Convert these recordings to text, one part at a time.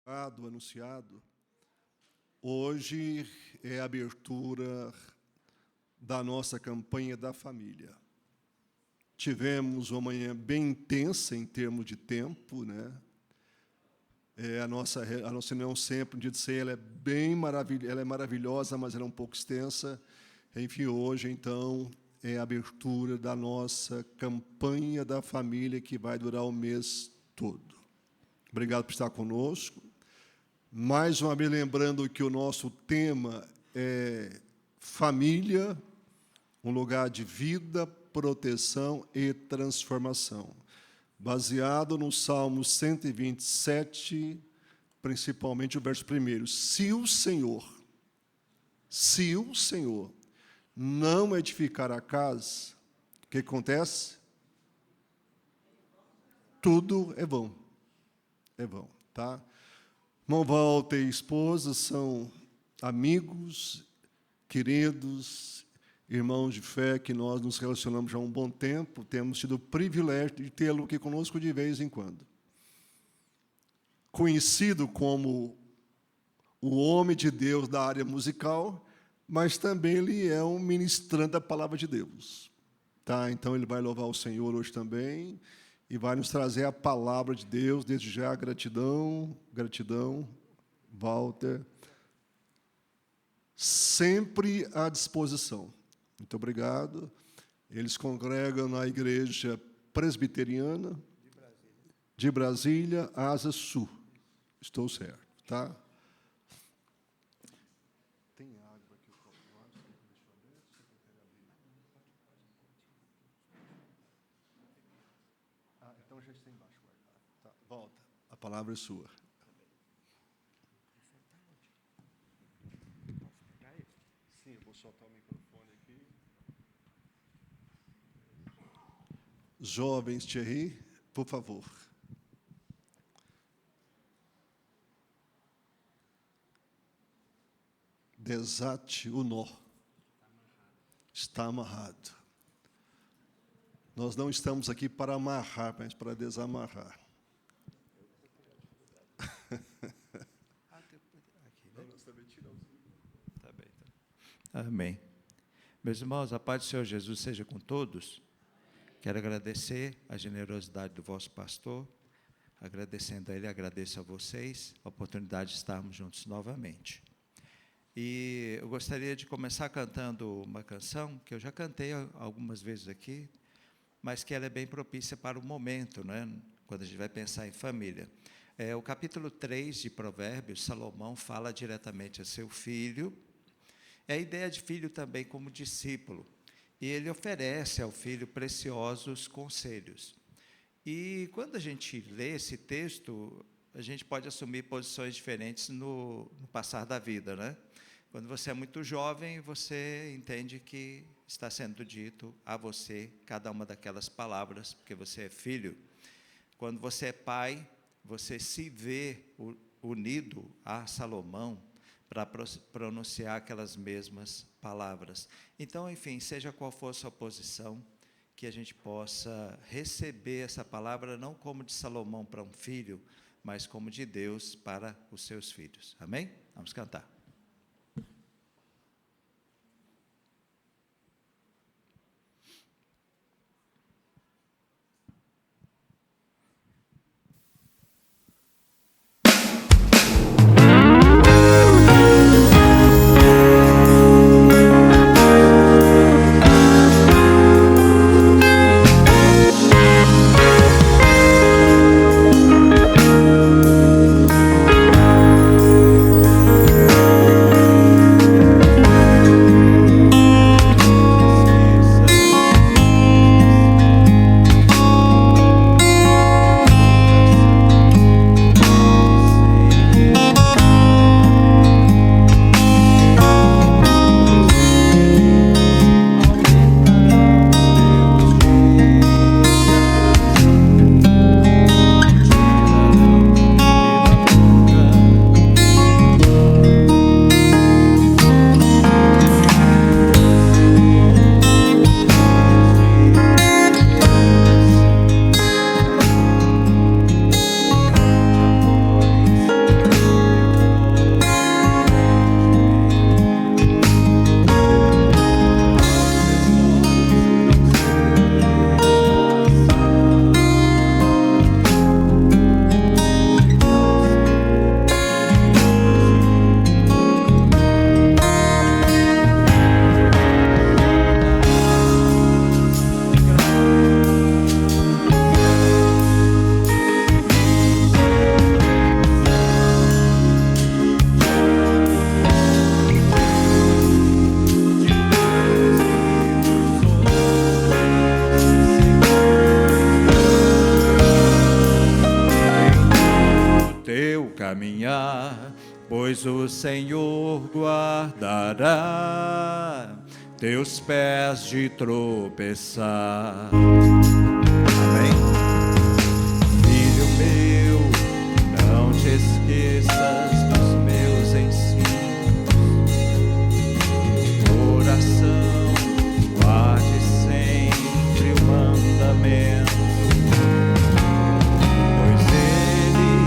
Anunciado, hoje é a abertura da nossa campanha da família. Tivemos uma manhã bem intensa em termos de tempo, né? A nossa reunião sempre, no dia de ceia, ela é maravilhosa, mas ela é um pouco extensa. Enfim, hoje, então, é a abertura da nossa campanha da família, que vai durar o mês todo. Obrigado por estar conosco. Mais uma vez, lembrando que o nosso tema é família, um lugar de vida, proteção e transformação. Baseado no Salmo 127, principalmente o verso 1. Se o Senhor não edificar a casa, o que acontece? Tudo é vão. É vão, tá? Irmão Walter e esposa são amigos, queridos, irmãos de fé, que nós nos relacionamos já há um bom tempo, temos tido o privilégio de tê-lo aqui conosco de vez em quando. Conhecido como o homem de Deus da área musical, mas também ele é um ministrante da palavra de Deus. Tá? Então, ele vai louvar o Senhor hoje também, e vai nos trazer a palavra de Deus. Desde já, gratidão, Walter, sempre à disposição. Muito obrigado. Eles congregam na igreja presbiteriana de Brasília, Asa Sul. Estou certo, tá? Tem água aqui. Então já está embaixo guardado. Tá, volta. A palavra é sua. Sim, eu vou soltar o microfone aqui. Jovens, Thierry, por favor. Desate o nó. Está amarrado. Nós não estamos aqui para amarrar, mas para desamarrar. Amém. Meus irmãos, a paz do Senhor Jesus seja com todos. Quero agradecer a generosidade do vosso pastor. Agradecendo a ele, agradeço a vocês a oportunidade de estarmos juntos novamente. E eu gostaria de começar cantando uma canção que eu já cantei algumas vezes aqui, mas que ela é bem propícia para o momento, né? Quando a gente vai pensar em família. O capítulo 3 de Provérbios, Salomão fala diretamente a seu filho. É a ideia de filho também como discípulo. E ele oferece ao filho preciosos conselhos. E quando a gente lê esse texto, a gente pode assumir posições diferentes no passar da vida, né? Quando você é muito jovem, você entende que está sendo dito a você cada uma daquelas palavras, porque você é filho. Quando você é pai, você se vê unido a Salomão para pronunciar aquelas mesmas palavras. Então, enfim, seja qual for a sua posição, que a gente possa receber essa palavra não como de Salomão para um filho, mas como de Deus para os seus filhos. Amém? Vamos cantar. caminhar, pois o Senhor guardará teus pés de tropeçar. Amém? Filho meu, não te esqueças dos meus ensinos. Coração, guarde sempre o mandamento, pois eles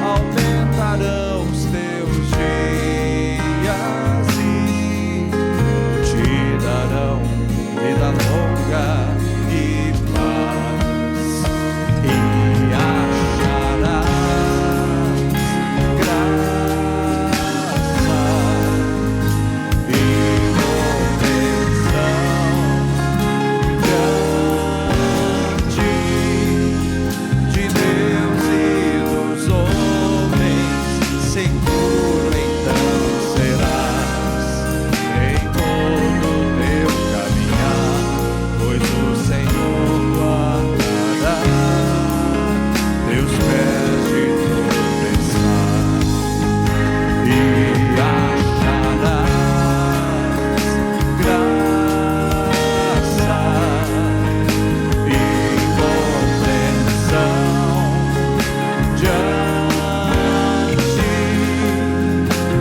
aumentarão os teus dias e te darão vida longa e paz, e acharás graça e proteção diante de Deus e dos homens. Seguro então serás em todo o teu caminhar, pois o Senhor guardará teus pés de tropeçar, e acharás graça e proteção diante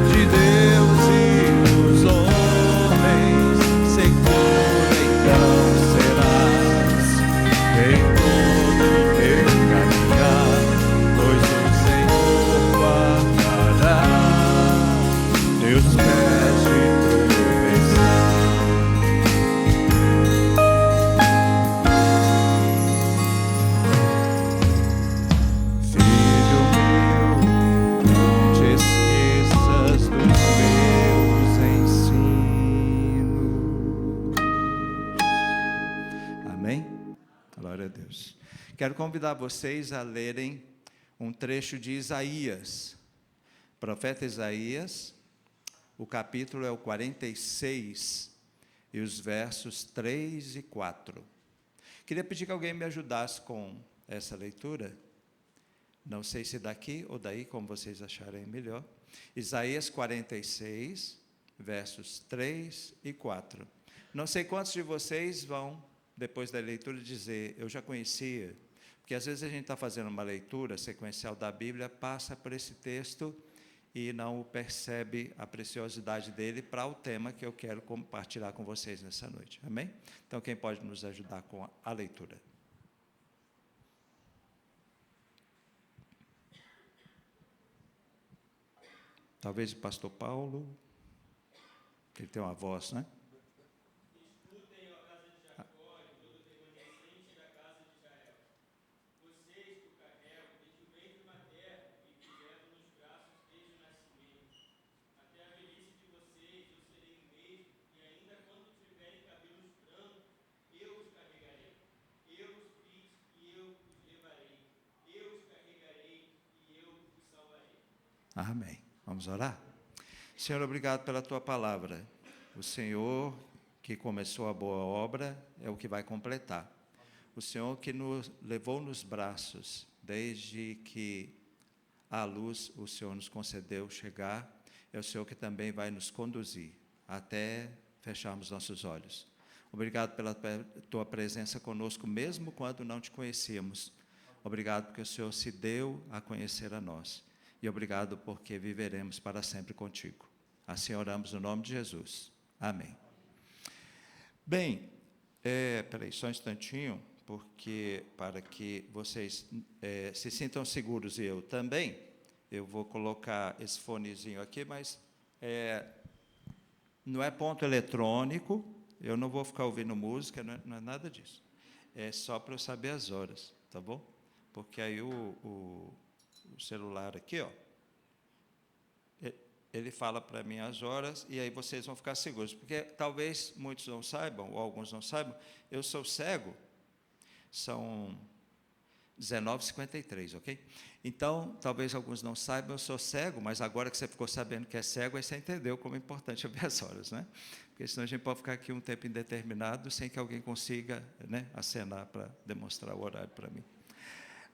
de Deus e dos homens. Seguro então serás em todo o teu caminhar, pois o Senhor guardará teus pés de tropeçar. Filho meu, não te esqueças dos meus ensinos. Amém? Glória a Deus. Quero convidar vocês a lerem um trecho de Isaías. Profeta Isaías, o capítulo é o 46 e os versos 3 e 4. Queria pedir que alguém me ajudasse com essa leitura. Não sei se daqui ou daí, como vocês acharem melhor. Isaías 46, versos 3 e 4. Não sei quantos de vocês vão, depois da leitura, dizer, eu já conhecia, porque às vezes a gente está fazendo uma leitura sequencial da Bíblia, passa por esse texto e não percebe a preciosidade dele para o tema que eu quero compartilhar com vocês nessa noite. Amém? Então, quem pode nos ajudar com a leitura? Talvez o pastor Paulo, que ele tem uma voz, né? Escutem, ó casa de Jacó, e todo o remanescente da casa de Israel. Vocês que o carregam desde o ventre materno e que levam nos braços desde o nascimento. Até a velhice de vocês eu serei o mesmo, e ainda quando tiverem cabelos brancos, eu os carregarei. Eu os fiz e eu os levarei. Eu os carregarei e eu os salvarei. Amém. Vamos orar? Senhor, obrigado pela tua palavra. O Senhor que começou a boa obra é o que vai completar. O Senhor que nos levou nos braços desde que a luz o Senhor nos concedeu chegar, é o Senhor que também vai nos conduzir até fecharmos nossos olhos. Obrigado pela tua presença conosco, mesmo quando não te conhecíamos. Obrigado porque o Senhor se deu a conhecer a nós. E obrigado porque viveremos para sempre contigo. Assim oramos no nome de Jesus. Amém. Bem, peraí, só um instantinho, porque para que vocês se sintam seguros e eu também, eu vou colocar esse fonezinho aqui, mas não é ponto eletrônico, eu não vou ficar ouvindo música, não é nada disso. É só para eu saber as horas, tá bom? Porque aí o celular aqui, ó, ele fala para mim as horas, e aí vocês vão ficar seguros, porque talvez muitos não saibam, ou alguns não saibam, eu sou cego, são 19h53, ok? Então, talvez alguns não saibam, eu sou cego, mas agora que você ficou sabendo que é cego, aí você entendeu como é importante ver as horas, né? Porque senão a gente pode ficar aqui um tempo indeterminado, sem que alguém consiga, né, acenar para demonstrar o horário para mim.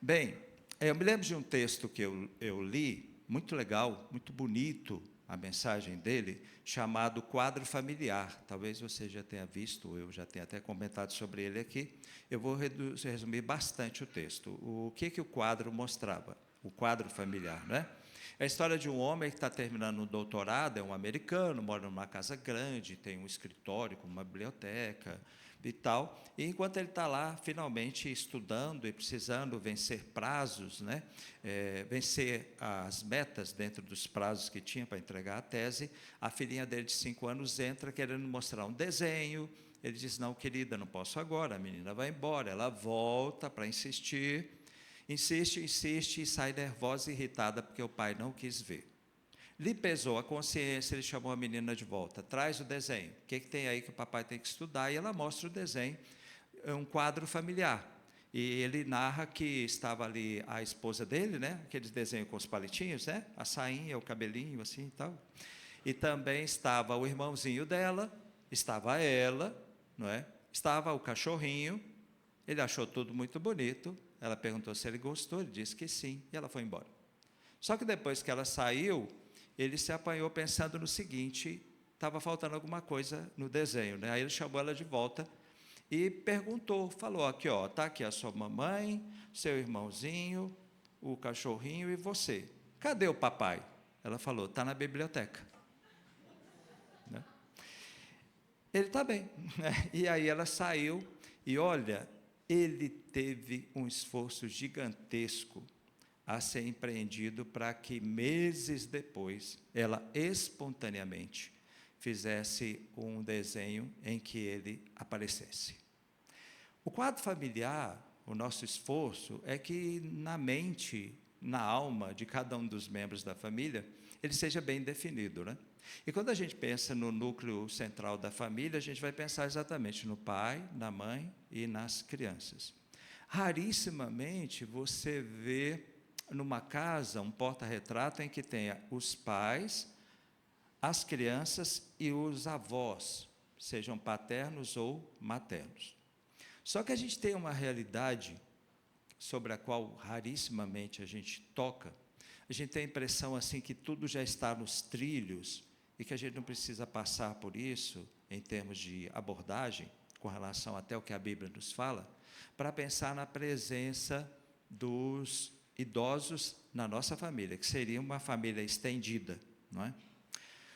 Bem, eu me lembro de um texto que eu li, muito legal, muito bonito, a mensagem dele, chamado Quadro Familiar. Talvez você já tenha visto, eu já tenha até comentado sobre ele aqui. Eu vou resumir bastante o texto. O que o quadro mostrava? O quadro familiar, né? É a história de um homem que está terminando um doutorado, é um americano, mora numa casa grande, tem um escritório com uma biblioteca e tal. E enquanto ele está lá, finalmente estudando e precisando vencer prazos, né? Vencer as metas dentro dos prazos que tinha para entregar a tese, a filhinha dele de 5 anos entra querendo mostrar um desenho. Ele diz: não, querida, não posso agora, a menina vai embora. Ela volta para insistir. Insiste e sai nervosa e irritada porque o pai não quis ver. Lhe pesou a consciência, ele chamou a menina de volta. Traz o desenho. O que tem aí que o papai tem que estudar? E ela mostra o desenho, é um quadro familiar. E ele narra que estava ali a esposa dele, né? Aqueles desenhos com os palitinhos, né? A sainha, o cabelinho, assim e tal. E também estava o irmãozinho dela, estava ela, não é? Estava o cachorrinho. Ele achou tudo muito bonito. Ela perguntou se ele gostou, ele disse que sim, e ela foi embora. Só que depois que ela saiu, ele se apanhou pensando no seguinte: estava faltando alguma coisa no desenho, né? Aí ele chamou ela de volta e perguntou, falou: aqui, ó, está aqui a sua mamãe, seu irmãozinho, o cachorrinho e você. Cadê o papai? Ela falou: está na biblioteca. Né? Ele está bem. E aí ela saiu e, olha, ele teve um esforço gigantesco a ser empreendido para que, meses depois, ela espontaneamente fizesse um desenho em que ele aparecesse. O quadro familiar, o nosso esforço, é que na mente, na alma de cada um dos membros da família, ele seja bem definido, né? E quando a gente pensa no núcleo central da família, a gente vai pensar exatamente no pai, na mãe e nas crianças. Rarissimamente você vê numa casa um porta-retrato em que tenha os pais, as crianças e os avós, sejam paternos ou maternos. Só que a gente tem uma realidade sobre a qual rarissimamente a gente toca. A gente tem a impressão assim que tudo já está nos trilhos e que a gente não precisa passar por isso em termos de abordagem, com relação até o que a Bíblia nos fala, para pensar na presença dos idosos na nossa família, que seria uma família estendida, não é?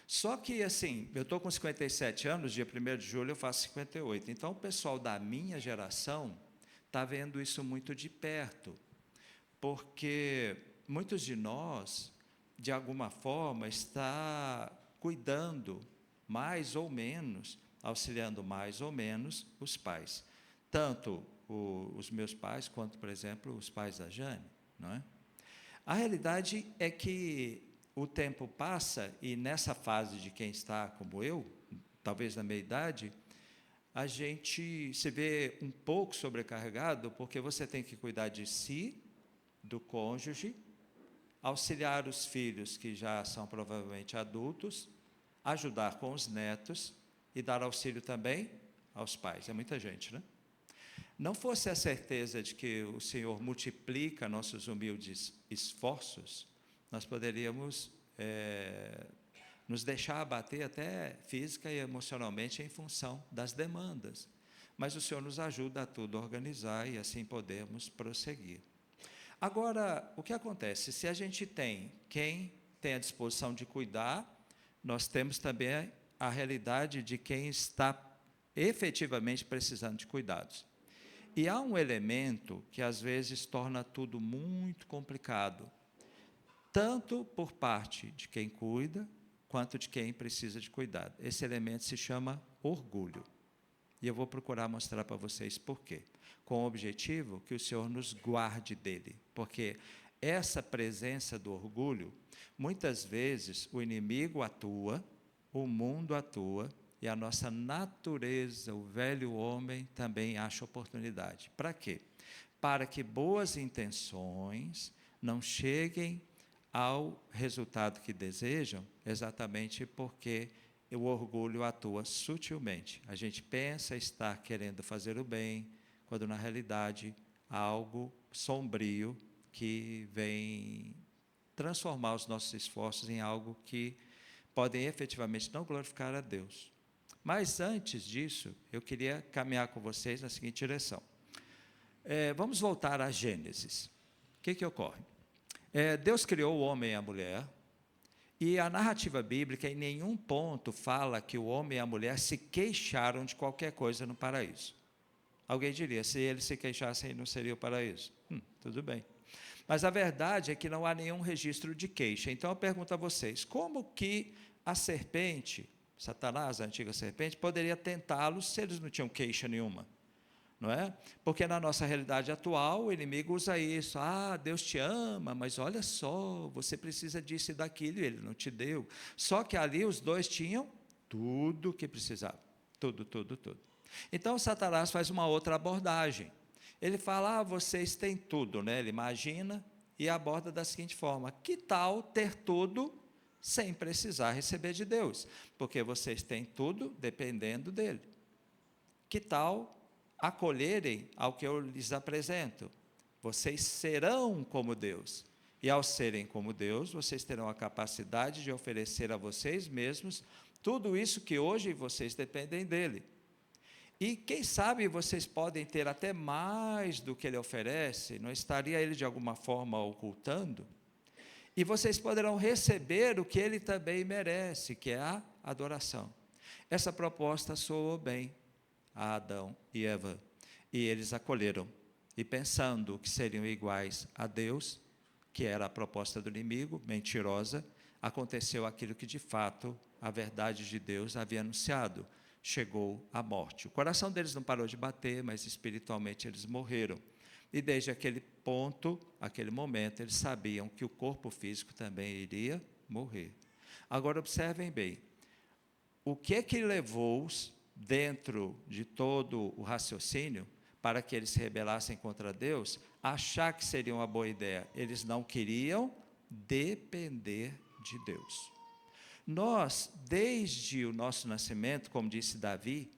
Só que, assim, eu estou com 57 anos, dia 1º de julho eu faço 58, então o pessoal da minha geração está vendo isso muito de perto, porque muitos de nós, de alguma forma, está cuidando mais ou menos, auxiliando mais ou menos os pais. Tanto os meus pais, quanto, por exemplo, os pais da Jane, não é? A realidade é que o tempo passa e nessa fase de quem está como eu, talvez na meia idade, a gente se vê um pouco sobrecarregado porque você tem que cuidar de si, do cônjuge, auxiliar os filhos que já são provavelmente adultos, ajudar com os netos e dar auxílio também aos pais. É muita gente, né? Não fosse a certeza de que o Senhor multiplica nossos humildes esforços, nós poderíamos nos deixar abater até física e emocionalmente em função das demandas. Mas o Senhor nos ajuda a tudo organizar e assim podemos prosseguir. Agora, o que acontece? Se a gente tem quem tem a disposição de cuidar, nós temos também a realidade de quem está efetivamente precisando de cuidados. E há um elemento que às vezes torna tudo muito complicado, tanto por parte de quem cuida, quanto de quem precisa de cuidado. Esse elemento se chama orgulho. E eu vou procurar mostrar para vocês por quê. Com o objetivo que o Senhor nos guarde dele. Porque essa presença do orgulho, muitas vezes o inimigo atua, o mundo atua, e a nossa natureza, o velho homem, também acha oportunidade. Para quê? Para que boas intenções não cheguem ao resultado que desejam, exatamente porque o orgulho atua sutilmente. A gente pensa estar querendo fazer o bem, quando na realidade há algo sombrio que vem transformar os nossos esforços em algo que podem efetivamente não glorificar a Deus. Mas antes disso, eu queria caminhar com vocês na seguinte direção. Vamos voltar a Gênesis. O que ocorre? Deus criou o homem e a mulher, e a narrativa bíblica em nenhum ponto fala que o homem e a mulher se queixaram de qualquer coisa no paraíso. Alguém diria, se eles se queixassem, não seria o paraíso. Tudo bem. Mas a verdade é que não há nenhum registro de queixa. Então eu pergunto a vocês, como que a serpente, Satanás, a antiga serpente, poderia tentá-los se eles não tinham queixa nenhuma? Não é? Porque na nossa realidade atual, o inimigo usa isso. Deus te ama, mas olha só, você precisa disso e daquilo, e Ele não te deu. Só que ali os dois tinham tudo o que precisavam. Tudo. Então, Satanás faz uma outra abordagem. Ele fala, vocês têm tudo, né? Ele imagina e aborda da seguinte forma: que tal ter tudo sem precisar receber de Deus? Porque vocês têm tudo dependendo dEle. Que tal acolherem ao que eu lhes apresento? Vocês serão como Deus, e ao serem como Deus, vocês terão a capacidade de oferecer a vocês mesmos tudo isso que hoje vocês dependem dele. E quem sabe vocês podem ter até mais do que ele oferece, não estaria ele de alguma forma ocultando? E vocês poderão receber o que ele também merece, que é a adoração. Essa proposta soou bem a Adão e Eva, e eles acolheram, e pensando que seriam iguais a Deus, que era a proposta do inimigo, mentirosa, aconteceu aquilo que de fato a verdade de Deus havia anunciado: chegou a morte. O coração deles não parou de bater, mas espiritualmente eles morreram, e desde aquele ponto, aquele momento, eles sabiam que o corpo físico também iria morrer. Agora observem bem, o que levou-os dentro de todo o raciocínio, para que eles se rebelassem contra Deus, achar que seria uma boa ideia? Eles não queriam depender de Deus. Nós, desde o nosso nascimento, como disse Davi,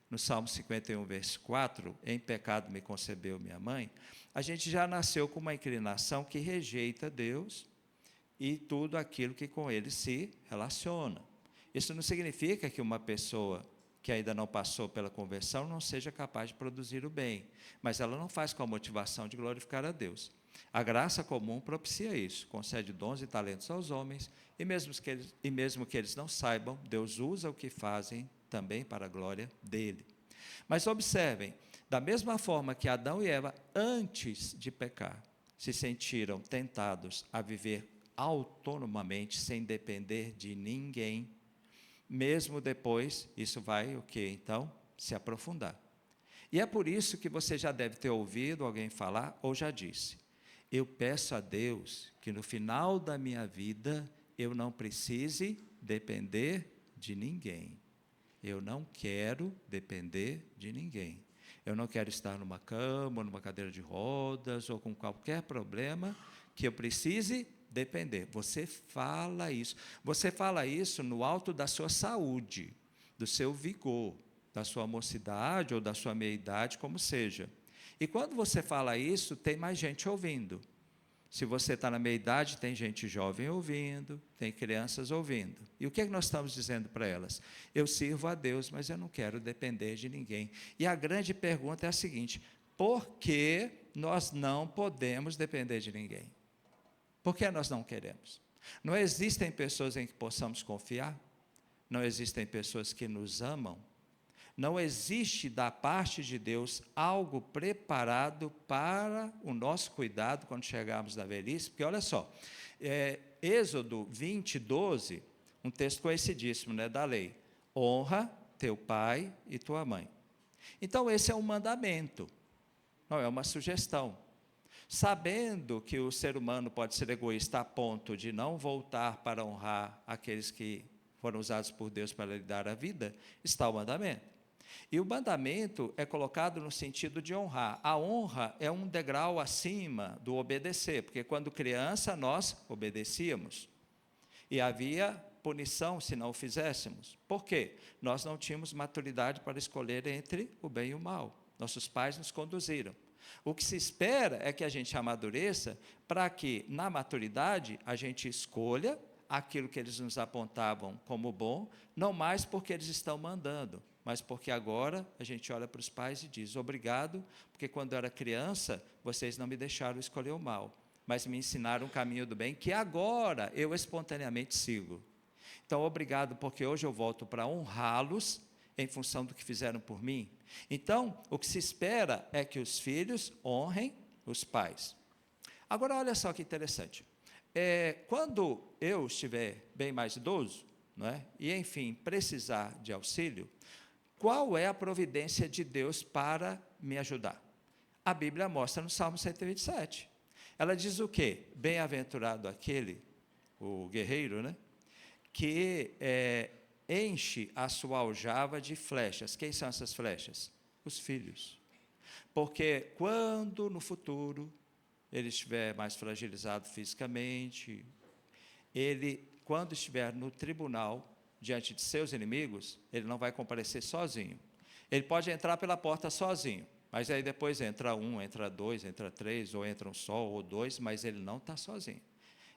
no Salmo 51, verso 4, em pecado me concebeu minha mãe, a gente já nasceu com uma inclinação que rejeita Deus e tudo aquilo que com ele se relaciona. Isso não significa que uma pessoa que ainda não passou pela conversão não seja capaz de produzir o bem, mas ela não faz com a motivação de glorificar a Deus. A graça comum propicia isso, concede dons e talentos aos homens, e mesmo que eles não saibam, Deus usa o que fazem também para a glória dele. Mas observem, da mesma forma que Adão e Eva, antes de pecar, se sentiram tentados a viver autonomamente, sem depender de ninguém, mesmo depois, isso vai então se aprofundar. E é por isso que você já deve ter ouvido alguém falar, ou já disse: eu peço a Deus que no final da minha vida eu não precise depender de ninguém. Eu não quero depender de ninguém. Eu não quero estar numa cama, numa cadeira de rodas, ou com qualquer problema que eu precise depender. Você fala isso no alto da sua saúde, do seu vigor, da sua mocidade ou da sua meia-idade, como seja. E quando você fala isso, tem mais gente ouvindo. Se você está na meia-idade, tem gente jovem ouvindo, tem crianças ouvindo. E o que nós estamos dizendo para elas? Eu sirvo a Deus, mas eu não quero depender de ninguém. E a grande pergunta é a seguinte: por que nós não podemos depender de ninguém? Por que nós não queremos? Não existem pessoas em que possamos confiar? Não existem pessoas que nos amam? Não existe da parte de Deus algo preparado para o nosso cuidado quando chegarmos na velhice? Porque olha só, Êxodo 20, 12, um texto conhecidíssimo, né, da lei: honra teu pai e tua mãe. Então esse é um mandamento, não é uma sugestão. Sabendo que o ser humano pode ser egoísta a ponto de não voltar para honrar aqueles que foram usados por Deus para lhe dar a vida, está o mandamento. E o mandamento é colocado no sentido de honrar. A honra é um degrau acima do obedecer, porque quando criança nós obedecíamos, e havia punição se não o fizéssemos. Por quê? Nós não tínhamos maturidade para escolher entre o bem e o mal. Nossos pais nos conduziram. O que se espera é que a gente amadureça para que, na maturidade, a gente escolha aquilo que eles nos apontavam como bom, não mais porque eles estão mandando, mas porque agora a gente olha para os pais e diz: obrigado, porque quando eu era criança, vocês não me deixaram escolher o mal, mas me ensinaram o caminho do bem, que agora eu espontaneamente sigo. Então, obrigado, porque hoje eu volto para honrá-los em função do que fizeram por mim. Então, o que se espera é que os filhos honrem os pais. Agora, olha só que interessante. Quando eu estiver bem mais idoso, não é? E, enfim, precisar de auxílio, qual é a providência de Deus para me ajudar? A Bíblia mostra no Salmo 127. Ela diz o quê? Bem-aventurado aquele, o guerreiro, né? Que enche a sua aljava de flechas. Quem são essas flechas? Os filhos. Porque quando no futuro ele estiver mais fragilizado fisicamente, quando estiver no tribunal, diante de seus inimigos, ele não vai comparecer sozinho. Ele pode entrar pela porta sozinho, mas aí depois entra um, entra dois, entra três, ou entra um só, ou dois, mas ele não está sozinho.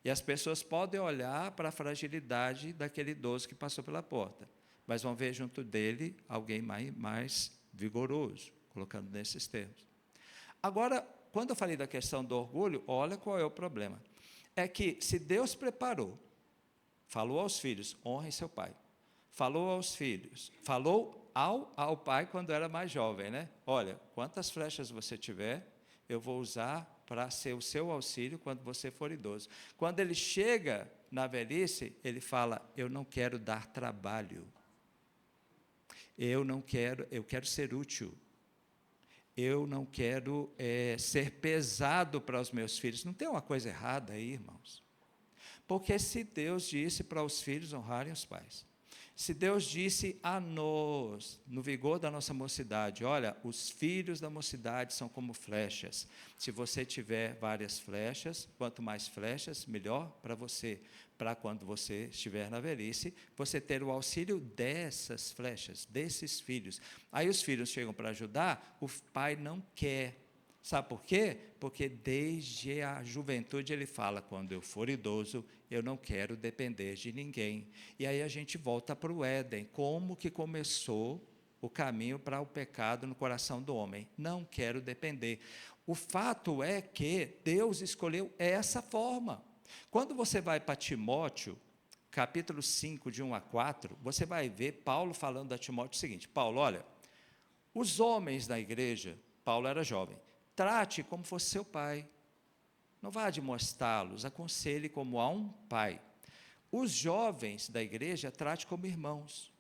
E as pessoas podem olhar para a fragilidade daquele idoso que passou pela porta, mas vão ver junto dele alguém mais vigoroso, colocando nesses termos. Agora, quando eu falei da questão do orgulho, olha qual é o problema. É que se Deus preparou, falou aos filhos: honrem seu pai. Falou aos filhos, falou ao pai quando era mais jovem, né? Olha, quantas flechas você tiver, eu vou usar para ser o seu auxílio quando você for idoso. Quando ele chega na velhice, ele fala: eu não quero dar trabalho. Eu quero ser útil. Eu não quero ser pesado para os meus filhos. Não tem uma coisa errada aí, irmãos? Porque se Deus disse para os filhos honrarem os pais, se Deus disse a nós, no vigor da nossa mocidade: olha, os filhos da mocidade são como flechas. Se você tiver várias flechas, quanto mais flechas, melhor para você, para quando você estiver na velhice, você ter o auxílio dessas flechas, desses filhos. Aí os filhos chegam para ajudar, o pai não quer. Sabe por quê? Porque desde a juventude ele fala: quando eu for idoso, eu não quero depender de ninguém. E aí a gente volta para o Éden. Como que começou o caminho para o pecado no coração do homem? Não quero depender. O fato é que Deus escolheu essa forma. Quando você vai para Timóteo, capítulo 5, de 1 a 4, você vai ver Paulo falando a Timóteo o seguinte: Paulo, olha, os homens da igreja, Paulo era jovem, trate como fosse seu pai. Não vá admoestá-los, aconselhe como a um pai. Os jovens da igreja, trate como irmãos.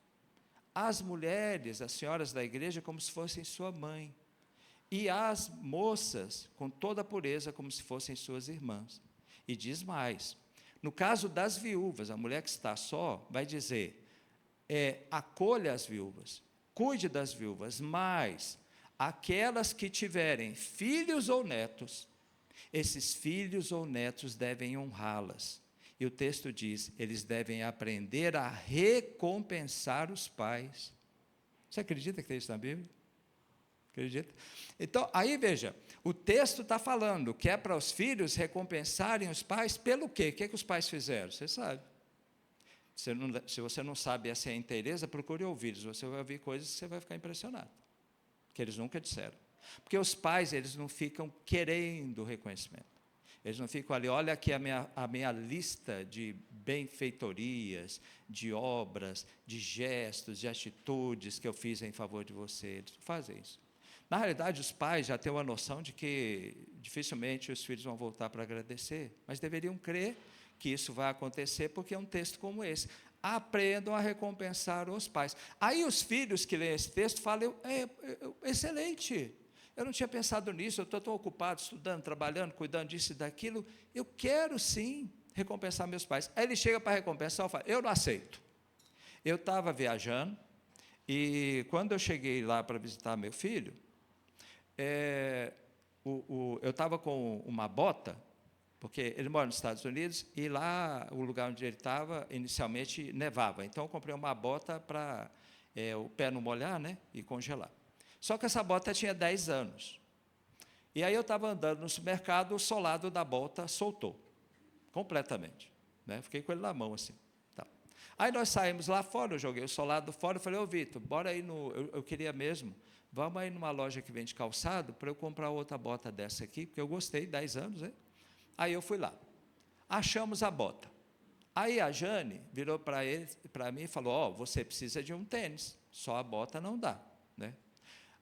As mulheres, as senhoras da igreja, como se fossem sua mãe. E as moças, com toda a pureza, como se fossem suas irmãs. E diz mais: no caso das viúvas, a mulher que está só, vai dizer: acolha as viúvas, cuide das viúvas, mas aquelas que tiverem filhos ou netos, esses filhos ou netos devem honrá-las. E o texto diz: eles devem aprender a recompensar os pais. Você acredita que tem isso na Bíblia? Acredita? Então, aí veja, o texto está falando que é para os filhos recompensarem os pais pelo quê? O que os pais fizeram? Você sabe. Se você não sabe essa é a inteireza, procure ouvi-los. Você vai ouvir coisas que você vai ficar impressionado, que eles nunca disseram. Porque os pais, eles não ficam querendo reconhecimento. Eles não ficam ali: olha aqui a minha lista de benfeitorias, de obras, de gestos, de atitudes que eu fiz em favor de você. Eles não fazem isso. Na realidade, os pais já têm uma noção de que dificilmente os filhos vão voltar para agradecer, mas deveriam crer que isso vai acontecer, porque é um texto como esse: aprendam a recompensar os pais. Aí os filhos que leem esse texto falam: excelente, eu não tinha pensado nisso, eu estou tão ocupado estudando, trabalhando, cuidando disso e daquilo, eu quero sim recompensar meus pais. Aí ele chega para recompensar, eu falo: eu não aceito. Eu estava viajando, e quando eu cheguei lá para visitar meu filho, eu estava com uma bota, porque ele mora nos Estados Unidos, e lá, o lugar onde ele estava, inicialmente nevava. Então, eu comprei uma bota para o pé não molhar, né, e congelar. Só que essa bota tinha 10 anos. E aí eu estava andando no supermercado, o solado da bota soltou, completamente, né? Fiquei com ele na mão, assim. Tá. Aí nós saímos lá fora, eu joguei o solado fora, eu falei, ô Vitor, bora aí eu queria mesmo, vamos aí numa loja que vende calçado, para eu comprar outra bota dessa aqui, porque eu gostei, 10 anos, né? Aí eu fui lá, achamos a bota. Aí a Jane virou para mim e falou, ó, você precisa de um tênis, só a bota não dá, né?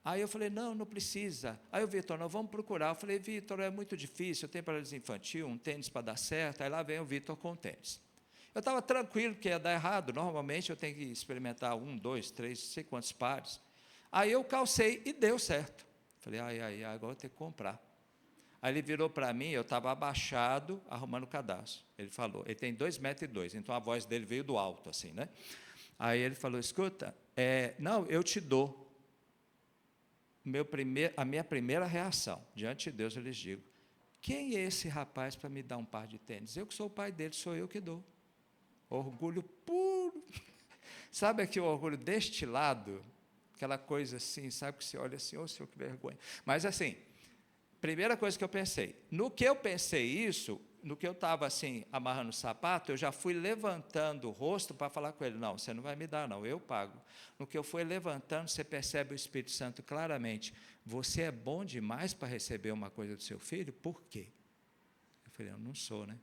Aí eu falei, não precisa. Aí o Vitor, nós vamos procurar. Eu falei, Vitor, é muito difícil, eu tenho paralisia infantil, um tênis para dar certo. Aí lá vem o Vitor com o tênis. Eu estava tranquilo que ia dar errado, normalmente eu tenho que experimentar 1, 2, 3, não sei quantos pares. Aí eu calcei e deu certo. Falei, agora eu tenho que comprar. Aí ele virou para mim, eu estava abaixado, arrumando o cadastro. Ele falou, ele tem 2,2 metros, então a voz dele veio do alto, assim, né? Aí ele falou, escuta, não, eu te dou. A minha primeira reação, diante de Deus, eu lhes digo, quem é esse rapaz para me dar um par de tênis? Eu que sou o pai dele, sou eu que dou. Orgulho puro. Sabe aquele orgulho destilado? Aquela coisa assim, sabe, que você olha assim, ô Senhor, que vergonha. Mas assim, primeira coisa que eu pensei, no que eu pensei isso, no que eu estava assim, amarrando o sapato, eu já fui levantando o rosto para falar com ele, não, você não vai me dar não, eu pago. No que eu fui levantando, você percebe o Espírito Santo claramente, você é bom demais para receber uma coisa do seu filho? Por quê? Eu falei, eu não sou, né?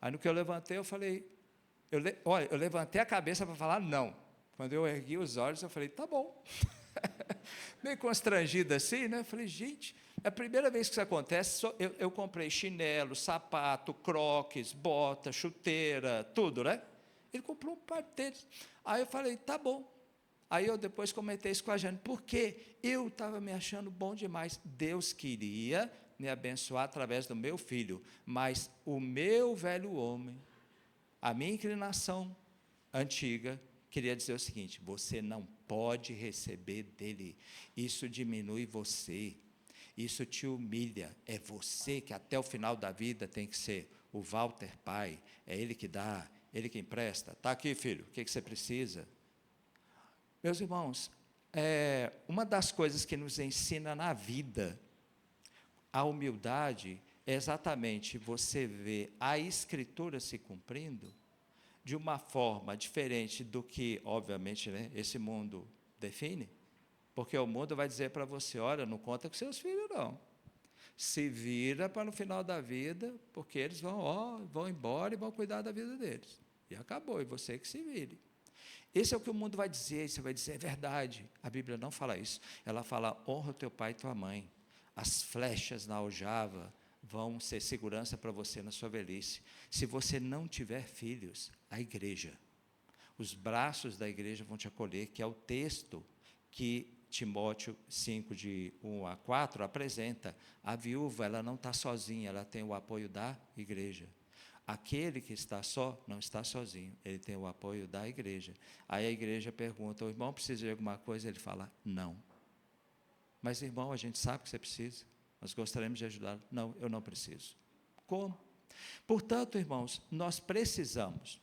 Aí no que eu levantei, eu falei, olha, eu levantei a cabeça para falar não. Quando eu ergui os olhos, eu falei, tá bom. Meio constrangido assim, né? Eu falei, gente, é a primeira vez que isso acontece, eu comprei chinelo, sapato, croques, bota, chuteira, tudo, né? Ele comprou um par de tênis. Aí eu falei, tá bom. Aí eu depois comentei isso com a Jane, porque eu estava me achando bom demais. Deus queria me abençoar através do meu filho, mas o meu velho homem, a minha inclinação antiga, queria dizer o seguinte, você não pode receber dele, isso diminui você, isso te humilha, é você que até o final da vida tem que ser o Walter pai, é ele que dá, ele que empresta, está aqui filho, o que você precisa? Meus irmãos, uma das coisas que nos ensina na vida, a humildade, é exatamente você ver a Escritura se cumprindo, de uma forma diferente do que, obviamente, né, esse mundo define, porque o mundo vai dizer para você, olha, não conta com seus filhos, não. Se vira para no final da vida, porque eles vão embora e vão cuidar da vida deles. E acabou, e você que se vire. Esse é o que o mundo vai dizer, você vai dizer, é verdade. A Bíblia não fala isso. Ela fala, honra o teu pai e tua mãe. As flechas na aljava vão ser segurança para você na sua velhice. Se você não tiver filhos, a igreja, os braços da igreja vão te acolher, que é o texto que Timóteo 5, de 1 a 4, apresenta. A viúva, ela não está sozinha, ela tem o apoio da igreja. Aquele que está só, não está sozinho, ele tem o apoio da igreja. Aí a igreja pergunta, o irmão precisa de alguma coisa? Ele fala, não. Mas irmão, a gente sabe que você precisa, nós gostaríamos de ajudá-lo. Não, eu não preciso. Como? Portanto, irmãos, nós precisamos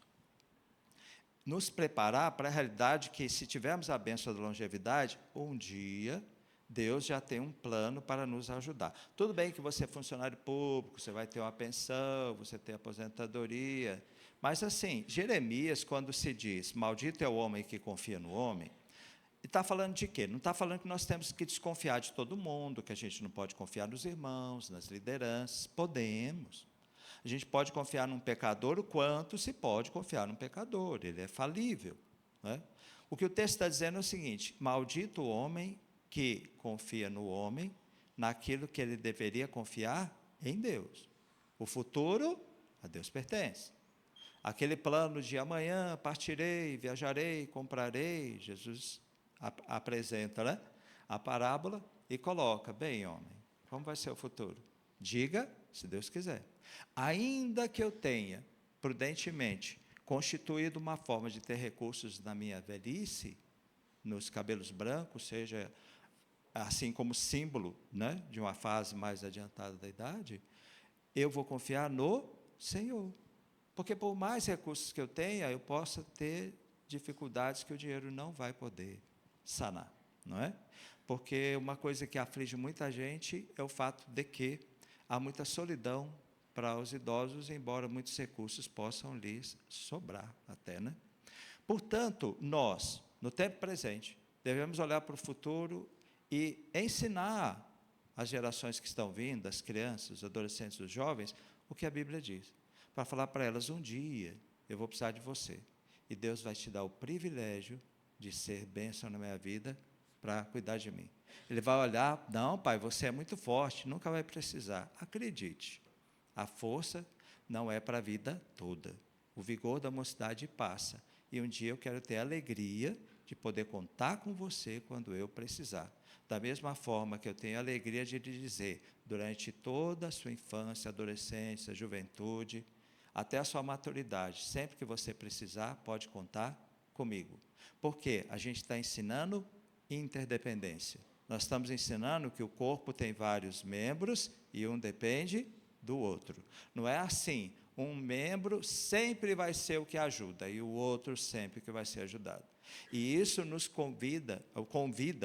nos preparar para a realidade que, se tivermos a bênção da longevidade, um dia Deus já tem um plano para nos ajudar. Tudo bem que você é funcionário público, você vai ter uma pensão, você tem aposentadoria, mas assim, Jeremias, quando se diz, maldito é o homem que confia no homem, está falando de quê? Não está falando que nós temos que desconfiar de todo mundo, que a gente não pode confiar nos irmãos, nas lideranças. Podemos. A gente pode confiar num pecador o quanto se pode confiar num pecador, ele é falível, né? O que o texto está dizendo é o seguinte, maldito o homem que confia no homem, naquilo que ele deveria confiar em Deus. O futuro, a Deus pertence. Aquele plano de amanhã partirei, viajarei, comprarei, Jesus apresenta, né, a parábola e coloca, bem, homem, como vai ser o futuro? Diga, se Deus quiser. Ainda que eu tenha, prudentemente, constituído uma forma de ter recursos na minha velhice, nos cabelos brancos, seja assim como símbolo, né, de uma fase mais adiantada da idade, eu vou confiar no Senhor. Porque por mais recursos que eu tenha, eu possa ter dificuldades que o dinheiro não vai poder sanar, não é? porque uma coisa que aflige muita gente é o fato de que há muita solidão para os idosos, embora muitos recursos possam lhes sobrar até, né? Portanto, nós, no tempo presente, devemos olhar para o futuro e ensinar às gerações que estão vindo, as crianças, os adolescentes, os jovens, o que a Bíblia diz, para falar para elas: um dia eu vou precisar de você, e Deus vai te dar o privilégio de ser bênção na minha vida para cuidar de mim. Ele vai olhar: não, pai, você é muito forte, nunca vai precisar. Acredite, a força não é para a vida toda. O vigor da mocidade passa, e um dia eu quero ter a alegria de poder contar com você quando eu precisar. Da mesma forma que eu tenho a alegria de lhe dizer, durante toda a sua infância, adolescência, juventude, até a sua maturidade, sempre que você precisar, pode contar comigo. Porque a gente está ensinando interdependência. Nós estamos ensinando que o corpo tem vários membros e um depende do outro. Não é assim, um membro sempre vai ser o que ajuda e o outro sempre que vai ser ajudado. E isso nos convida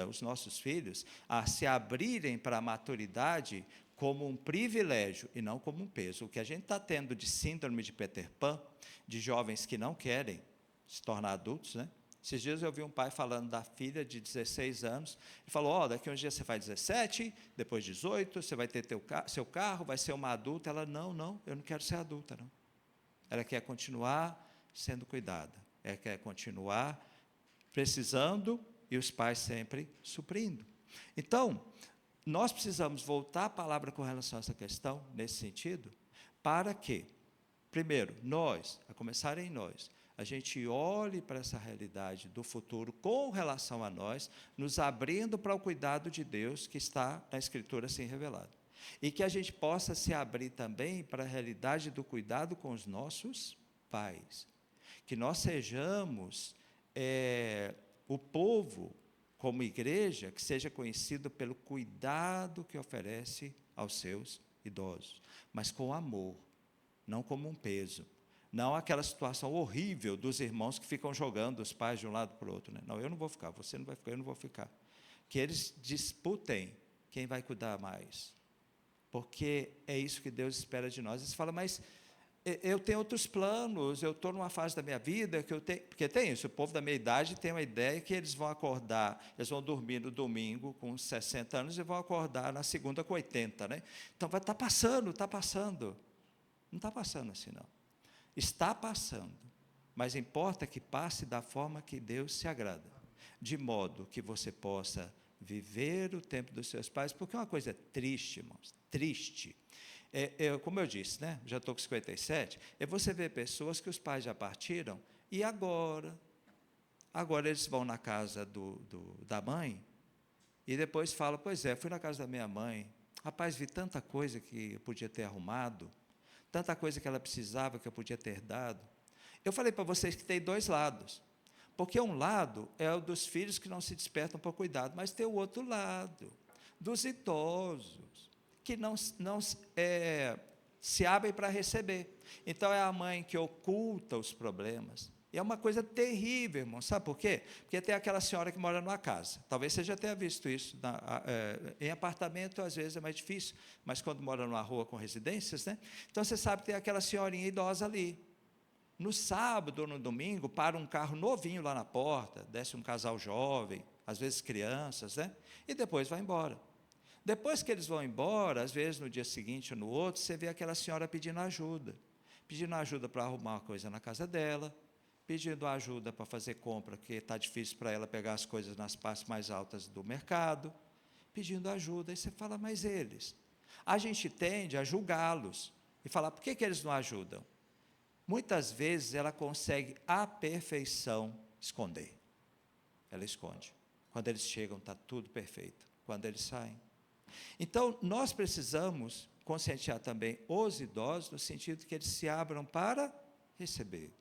os nossos filhos a se abrirem para a maturidade como um privilégio e não como um peso. O que a gente está tendo de síndrome de Peter Pan, de jovens que não querem se tornar adultos, né? Esses dias eu vi um pai falando da filha de 16 anos, ele falou: daqui a uns dias você faz 17, depois 18, você vai ter seu carro, vai ser uma adulta. Ela: não, eu não quero ser adulta, não. Ela quer continuar sendo cuidada, ela quer continuar precisando e os pais sempre suprindo. Então, nós precisamos voltar a palavra com relação a essa questão, nesse sentido, para que, primeiro, nós, a começar em nós, a gente olhe para essa realidade do futuro com relação a nós, nos abrindo para o cuidado de Deus que está na Escritura assim revelado. E que a gente possa se abrir também para a realidade do cuidado com os nossos pais. Que nós sejamos o povo, como igreja, que seja conhecido pelo cuidado que oferece aos seus idosos, mas com amor, não como um peso. Não aquela situação horrível dos irmãos que ficam jogando os pais de um lado para o outro, né? Não, eu não vou ficar, você não vai ficar, eu não vou ficar. Que eles disputem quem vai cuidar mais. Porque é isso que Deus espera de nós. E você fala: mas eu tenho outros planos, eu estou numa fase da minha vida que eu tenho... Porque tem isso, o povo da minha idade tem uma ideia que eles vão acordar, eles vão dormir no domingo com 60 anos e vão acordar na segunda com 80, né? Então vai estar passando, está passando. Não está passando assim, não. Está passando, mas importa que passe da forma que Deus se agrada, de modo que você possa viver o tempo dos seus pais, porque uma coisa triste, irmãos, triste, como eu disse, né, já estou com 57, é você ver pessoas que os pais já partiram, e agora eles vão na casa da mãe, e depois falam: pois é, fui na casa da minha mãe, rapaz, vi tanta coisa que eu podia ter arrumado, tanta coisa que ela precisava que eu podia ter dado. Eu falei para vocês que tem dois lados, porque um lado é o dos filhos que não se despertam para o cuidado, mas tem o outro lado, dos idosos, que não se abrem para receber. Então é a mãe que oculta os problemas, e é uma coisa terrível, irmão. Sabe por quê? Porque tem aquela senhora que mora numa casa, talvez você já tenha visto isso, em apartamento às vezes é mais difícil, mas quando mora numa rua com residências, né? Então você sabe que tem aquela senhorinha idosa ali, no sábado ou no domingo, para um carro novinho lá na porta, desce um casal jovem, às vezes crianças, né? E depois vai embora. Depois que eles vão embora, às vezes no dia seguinte ou no outro, você vê aquela senhora pedindo ajuda para arrumar uma coisa na casa dela, pedindo ajuda para fazer compra, porque está difícil para ela pegar as coisas nas partes mais altas do mercado, pedindo ajuda. Aí você fala: mas eles? A gente tende a julgá-los e falar: por que eles não ajudam? Muitas vezes ela consegue à perfeição esconder. Ela esconde. Quando eles chegam, está tudo perfeito. Quando eles saem. Então, nós precisamos conscientizar também os idosos, no sentido que eles se abram para receber,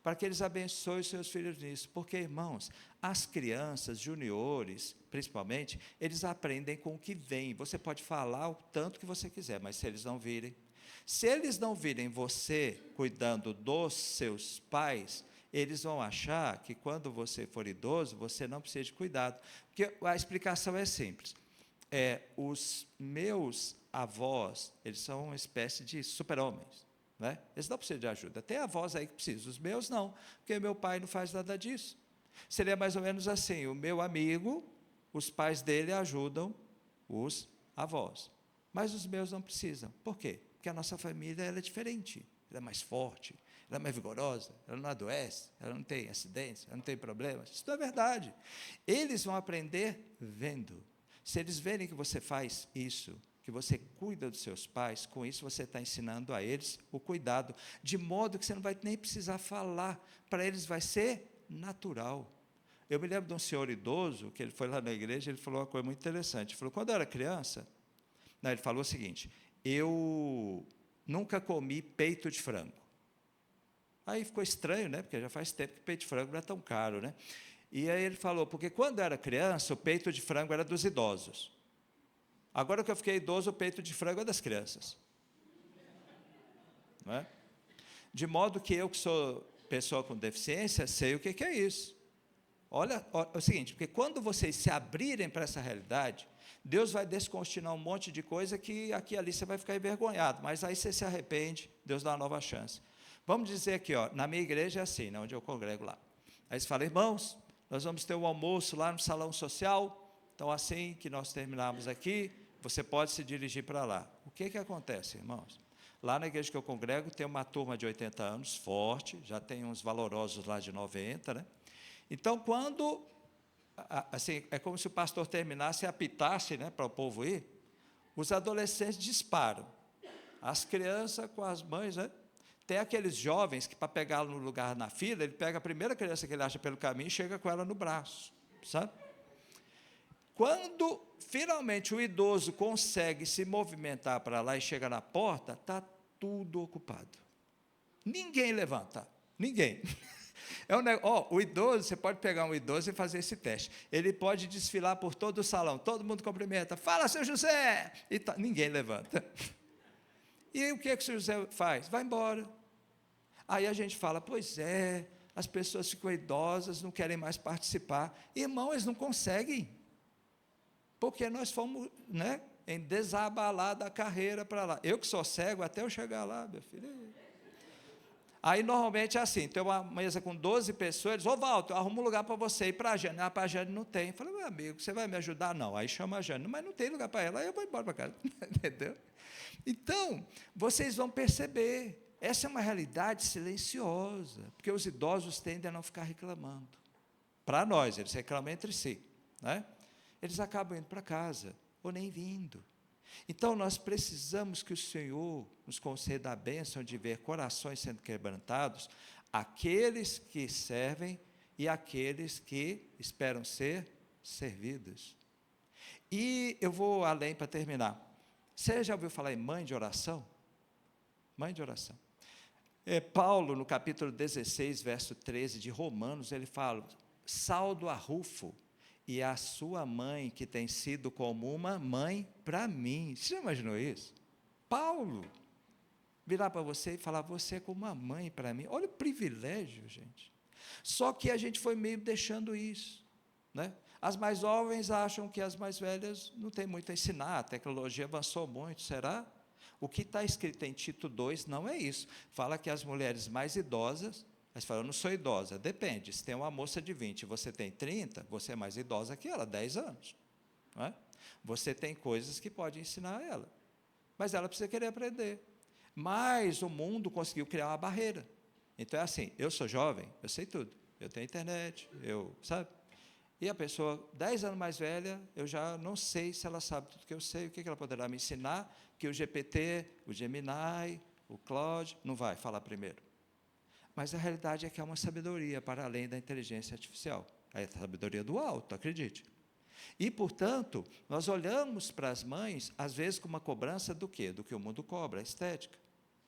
para que eles abençoem os seus filhos nisso, porque, irmãos, as crianças, juniores, principalmente, eles aprendem com o que vem. Você pode falar o tanto que você quiser, mas se eles não virem você cuidando dos seus pais, eles vão achar que quando você for idoso, você não precisa de cuidado. Porque a explicação é simples. Os meus avós, eles são uma espécie de super-homens, né? Eles não precisam de ajuda. Tem avós aí que precisam, os meus não, porque meu pai não faz nada disso. Seria mais ou menos assim, o meu amigo, os pais dele ajudam os avós, mas os meus não precisam. Por quê? Porque a nossa família ela é diferente, ela é mais forte, ela é mais vigorosa, ela não adoece, ela não tem acidentes, ela não tem problemas. Isso não é verdade. Eles vão aprender vendo. Se eles verem que você faz isso, que você cuida dos seus pais, com isso você está ensinando a eles o cuidado, de modo que você não vai nem precisar falar, para eles vai ser natural. Eu me lembro de um senhor idoso, que ele foi lá na igreja, ele falou uma coisa muito interessante. Ele falou, quando eu era criança, ele falou o seguinte, eu nunca comi peito de frango. Aí ficou estranho, né? Porque já faz tempo que peito de frango não é tão caro, né? E aí ele falou, porque quando eu era criança, o peito de frango era dos idosos. Agora que eu fiquei idoso, o peito de frango é das crianças. Não é? De modo que eu, que sou pessoa com deficiência, sei o que é isso. Olha, é o seguinte, porque quando vocês se abrirem para essa realidade, Deus vai descontinuar um monte de coisa que aqui e ali você vai ficar envergonhado, mas aí você se arrepende, Deus dá uma nova chance. Vamos dizer aqui, na minha igreja é assim, onde eu congrego lá. Aí você fala, irmãos, nós vamos ter um almoço lá no salão social, então assim que nós terminarmos aqui, você pode se dirigir para lá. O que acontece, irmãos? Lá na igreja que eu congrego tem uma turma de 80 anos, forte, já tem uns valorosos lá de 90, né? Então, quando, assim, é como se o pastor terminasse e apitasse, né, para o povo ir, os adolescentes disparam, as crianças com as mães, né? Tem aqueles jovens que, para pegá-lo no lugar na fila, ele pega a primeira criança que ele acha pelo caminho e chega com ela no braço, sabe? Quando, finalmente, o idoso consegue se movimentar para lá e chega na porta, está tudo ocupado. Ninguém levanta, ninguém. O idoso, você pode pegar um idoso e fazer esse teste. Ele pode desfilar por todo o salão, todo mundo cumprimenta, fala, seu José! E ninguém levanta. E o que o seu José faz? Vai embora. Aí a gente fala, pois é, as pessoas ficam idosas, não querem mais participar. Irmão, eles não conseguem, porque nós fomos, né, em desabalar da carreira para lá. Eu que sou cego, até eu chegar lá, meu filho. Aí, normalmente, é assim, tem uma mesa com 12 pessoas, eles, Walter, arruma um lugar para você, e para a Jane. Para a Jane não tem. Eu falei, meu amigo, você vai me ajudar? Não. Aí chama a Jane, mas não tem lugar para ela, aí eu vou embora para casa. Entendeu? Então, vocês vão perceber, essa é uma realidade silenciosa, porque os idosos tendem a não ficar reclamando. Para nós, eles reclamam entre si, né? Eles acabam indo para casa, ou nem vindo. Então, nós precisamos que o Senhor nos conceda a bênção de ver corações sendo quebrantados, aqueles que servem e aqueles que esperam ser servidos. E eu vou além para terminar. Você já ouviu falar em mãe de oração? Mãe de oração. Paulo, no capítulo 16, verso 13 de Romanos, ele fala, saldo a Rufo e a sua mãe, que tem sido como uma mãe para mim. Você já imaginou isso? Paulo virar para você e falar, você é como uma mãe para mim. Olha o privilégio, gente. Só que a gente foi meio deixando isso, né? As mais jovens acham que as mais velhas não têm muito a ensinar, a tecnologia avançou muito, será? O que está escrito em Tito 2 não é isso. Fala que as mulheres mais idosas, mas fala, eu não sou idosa, depende, se tem uma moça de 20 e você tem 30, você é mais idosa que ela, 10 anos. Não é? Você tem coisas que pode ensinar a ela, mas ela precisa querer aprender. Mas o mundo conseguiu criar uma barreira. Então é assim, eu sou jovem, eu sei tudo, eu tenho internet, sabe? E a pessoa, 10 anos mais velha, eu já não sei se ela sabe tudo que eu sei, o que ela poderá me ensinar, que o GPT, o Gemini, o Claude, não vai falar primeiro. Mas a realidade é que há uma sabedoria para além da inteligência artificial. É a sabedoria do alto, acredite. E, portanto, nós olhamos para as mães, às vezes, com uma cobrança do quê? Do que o mundo cobra, a estética.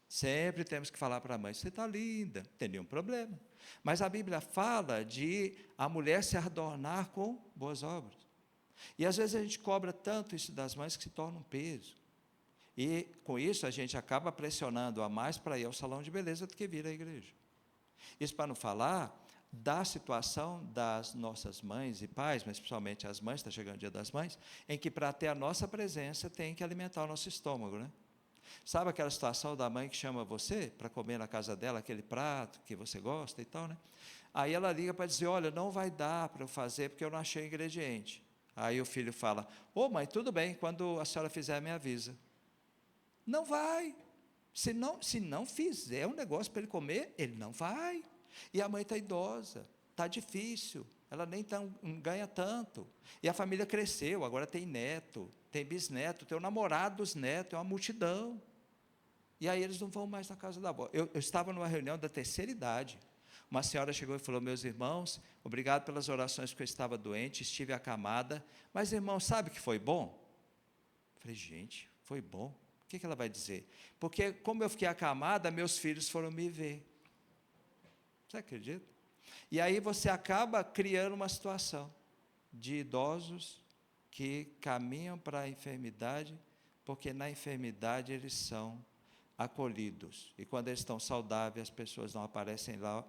Sempre temos que falar para a mãe, você está linda, não tem nenhum problema. Mas a Bíblia fala de a mulher se adornar com boas obras. E às vezes a gente cobra tanto isso das mães que se torna um peso. E com isso a gente acaba pressionando a mais para ir ao salão de beleza do que vir à igreja. Isso para não falar da situação das nossas mães e pais, mas principalmente as mães, está chegando o Dia das Mães, em que para ter a nossa presença tem que alimentar o nosso estômago, né? Sabe aquela situação da mãe que chama você para comer na casa dela aquele prato que você gosta e tal, né? Aí ela liga para dizer, olha, não vai dar para eu fazer porque eu não achei ingrediente. Aí o filho fala, ô mãe, tudo bem, quando a senhora fizer me avisa. Não vai. Se não fizer um negócio para ele comer, ele não vai. E a mãe está idosa, está difícil, ela nem ganha tanto. E a família cresceu, agora tem neto, tem bisneto, tem o namorado dos netos, é uma multidão. E aí eles não vão mais na casa da avó. Eu estava numa reunião da terceira idade. Uma senhora chegou e falou, meus irmãos, obrigado pelas orações porque eu estava doente, estive acamada, mas irmão, sabe que foi bom? Eu falei, gente, foi bom? O que ela vai dizer? Porque como eu fiquei acamada, meus filhos foram me ver. Você acredita? E aí você acaba criando uma situação de idosos que caminham para a enfermidade, porque na enfermidade eles são acolhidos. E quando eles estão saudáveis, as pessoas não aparecem lá.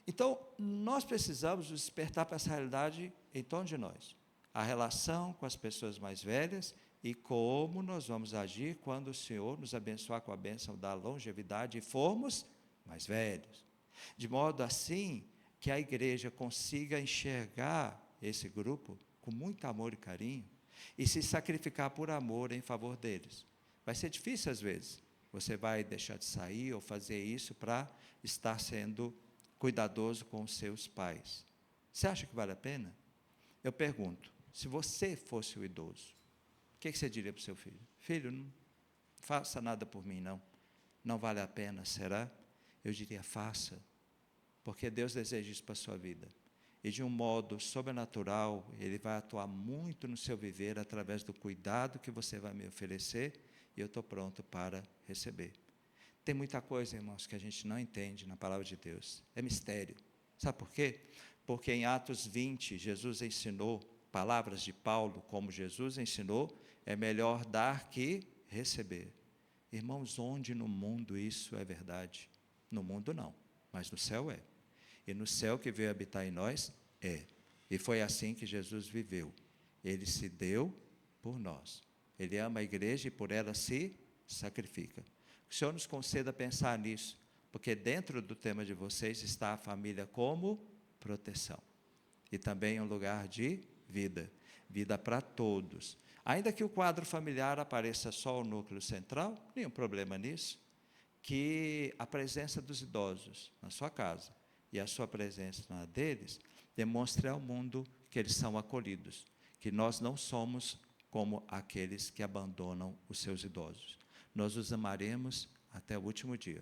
Então, nós precisamos despertar para essa realidade em torno de nós. A relação com as pessoas mais velhas e como nós vamos agir quando o Senhor nos abençoar com a bênção da longevidade e formos mais velhos. De modo assim que a igreja consiga enxergar esse grupo com muito amor e carinho e se sacrificar por amor em favor deles. Vai ser difícil às vezes. Você vai deixar de sair ou fazer isso para estar sendo cuidadoso com os seus pais. Você acha que vale a pena? Eu pergunto, se você fosse o idoso, o que você diria para o seu filho? Filho, não faça nada por mim, não. Não vale a pena, será? Eu diria, faça, porque Deus deseja isso para a sua vida. E de um modo sobrenatural, Ele vai atuar muito no seu viver, através do cuidado que você vai me oferecer, e eu estou pronto para receber. Tem muita coisa, irmãos, que a gente não entende na palavra de Deus. É mistério. Sabe por quê? Porque em Atos 20, Jesus ensinou, palavras de Paulo, como Jesus ensinou, é melhor dar que receber. Irmãos, onde no mundo isso é verdade? No mundo não, mas no céu é. E no céu que veio habitar em nós, é. E foi assim que Jesus viveu. Ele se deu por nós. Ele ama a igreja e por ela se sacrifica. Que o Senhor nos conceda pensar nisso, porque dentro do tema de vocês está a família como proteção. E também um lugar de vida. Vida para todos. Ainda que o quadro familiar apareça só o núcleo central, nenhum problema nisso. Que a presença dos idosos na sua casa e a sua presença na deles demonstre ao mundo que eles são acolhidos, que nós não somos como aqueles que abandonam os seus idosos. Nós os amaremos até o último dia,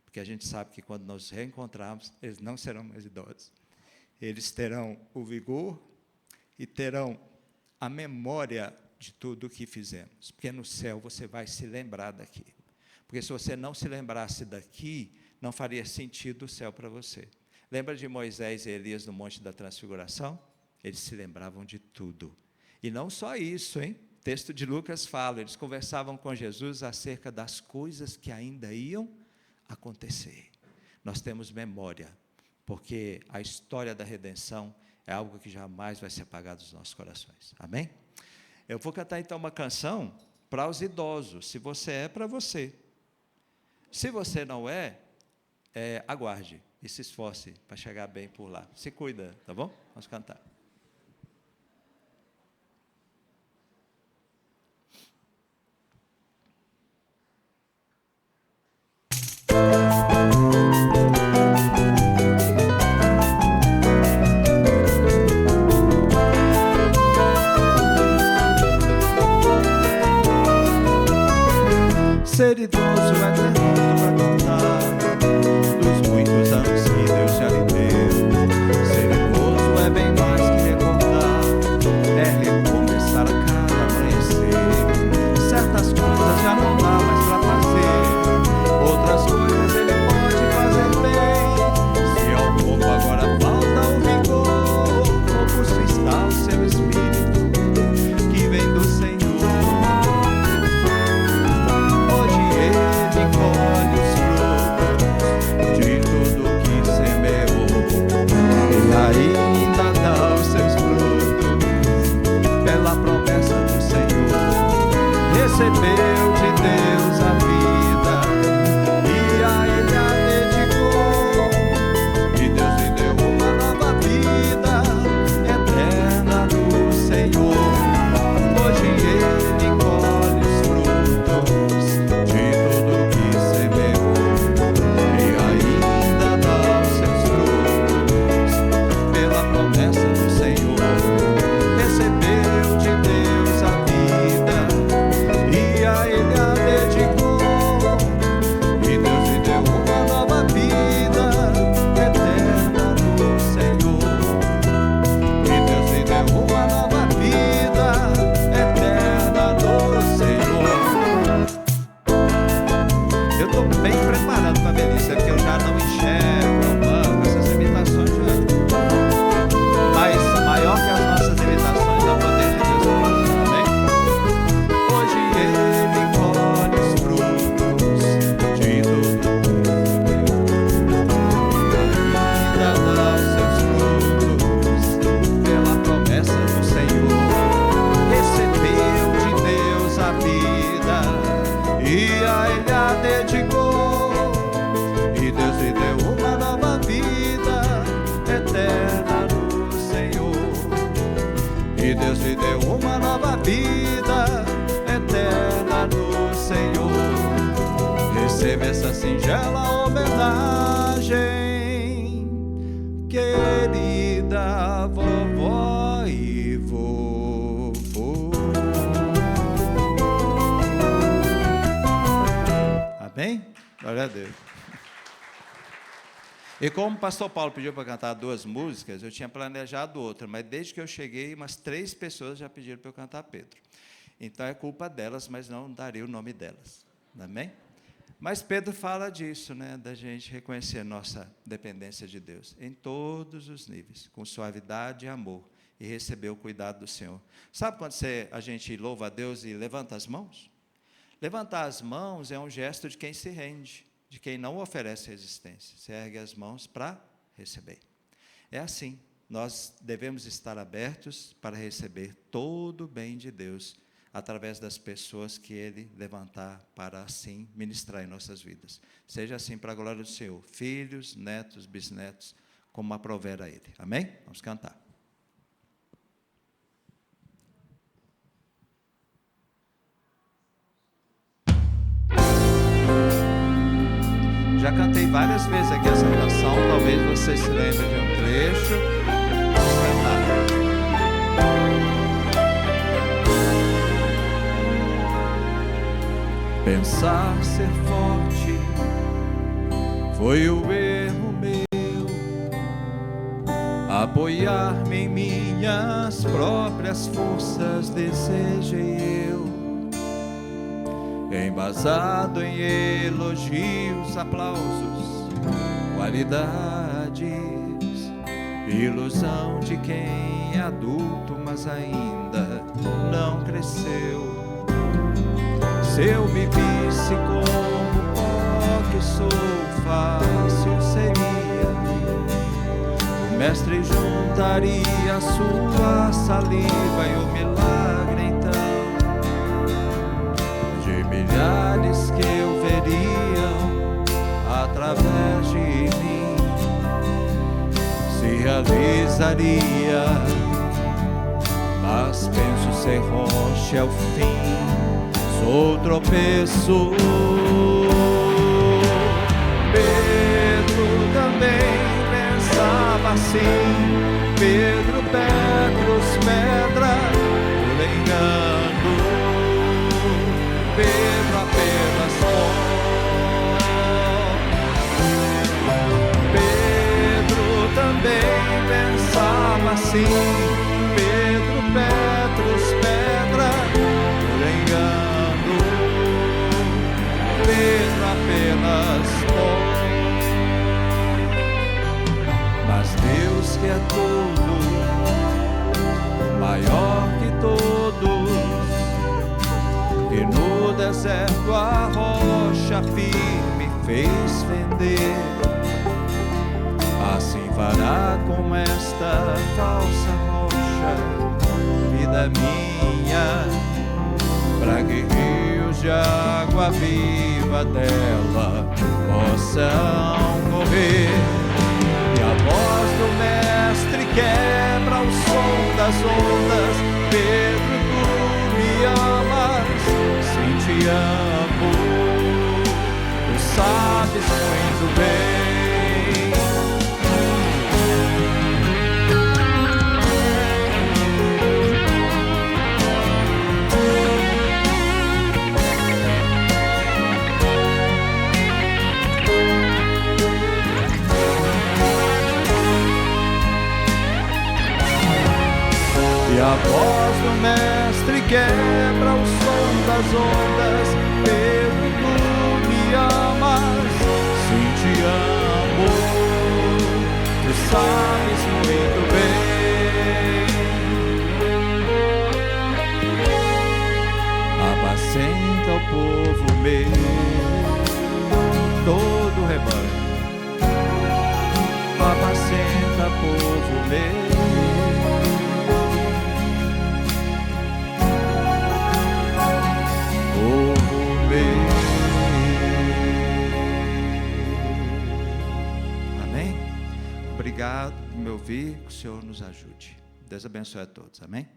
porque a gente sabe que quando nós reencontrarmos, eles não serão mais idosos. Eles terão o vigor e terão a memória de tudo o que fizemos, porque no céu você vai se lembrar daqui. Porque se você não se lembrasse daqui, não faria sentido o céu para você. Lembra de Moisés e Elias no Monte da Transfiguração? Eles se lembravam de tudo. E não só isso, hein? O texto de Lucas fala, eles conversavam com Jesus acerca das coisas que ainda iam acontecer. Nós temos memória, porque a história da redenção é algo que jamais vai ser apagado dos nossos corações. Amém? Eu vou cantar então uma canção para os idosos. Se você é, para você. Se você não é, aguarde e se esforce para chegar bem por lá. Se cuida, tá bom? Vamos cantar. Ser idoso é ter muito para contar dos muitos anos que Deus já lhe deu. Ser idoso é bem mais que isso é porque eu já não enxergo, eu manco, essas limitações já. Mas maior que as nossas limitações é o poder de Deus conosco, amém? Hoje Ele colhe os frutos de tudo e ainda dá os seus frutos pela promessa do Senhor. Recebeu de Deus a vida e a Ele a dedicou, e Deus lhe deu uma nova vida eterna no Senhor. E Deus lhe deu uma nova vida eterna no Senhor. Receba essa singela homenagem, querida vovó e vovô. Amém? Glória a Deus. E como o pastor Paulo pediu para cantar 2 músicas, eu tinha planejado outra, mas desde que eu cheguei, umas 3 pessoas já pediram para eu cantar Pedro. Então é culpa delas, mas não daria o nome delas. Amém? Mas Pedro fala disso, né, da gente reconhecer nossa dependência de Deus em todos os níveis, com suavidade e amor, e receber o cuidado do Senhor. Sabe quando a gente louva a Deus e levanta as mãos? Levantar as mãos é um gesto de quem se rende, de quem não oferece resistência. Você ergue as mãos para receber. É assim, nós devemos estar abertos para receber todo o bem de Deus, através das pessoas que Ele levantar para assim ministrar em nossas vidas. Seja assim para a glória do Senhor, filhos, netos, bisnetos, como aprover a Ele. Amém? Vamos cantar. Já cantei várias vezes aqui essa canção, talvez você se lembre de um trecho. Vamos cantar. Pensar ser forte foi o erro meu, apoiar-me em minhas próprias forças desejei eu, embasado em elogios, aplausos, qualidades, ilusão de quem é adulto, mas ainda não cresceu. Se eu me visse como pó que sou, fácil seria. O mestre juntaria a sua saliva e o milagre então de milhares que eu veria através de mim se realizaria. Mas penso ser rocha ao fim, sou tropeço. Pedro também pensava assim, Pedro, Petros, pedra, por engano, Pedro apenas só. Pedro também pensava assim, Pedro, Petros, pedra, por engano, Pedro apenas pó. Mas Deus que é tudo, maior que todos, que no deserto a rocha firme fez fender, assim fará com esta falsa rocha, vida minha, para que rios de água viva dela possam correr. E a voz do mestre quebra o som das ondas, Pedro, tu me amas, sim te amo, tu sabes muito bem. E a voz do mestre quebra o som das ondas, Pedro, tu me amas, sim te meu, todo o rebanho, apacenta, povo meu. Povo meu. Amém? Obrigado por me ouvir, que o Senhor nos ajude. Deus abençoe a todos. Amém?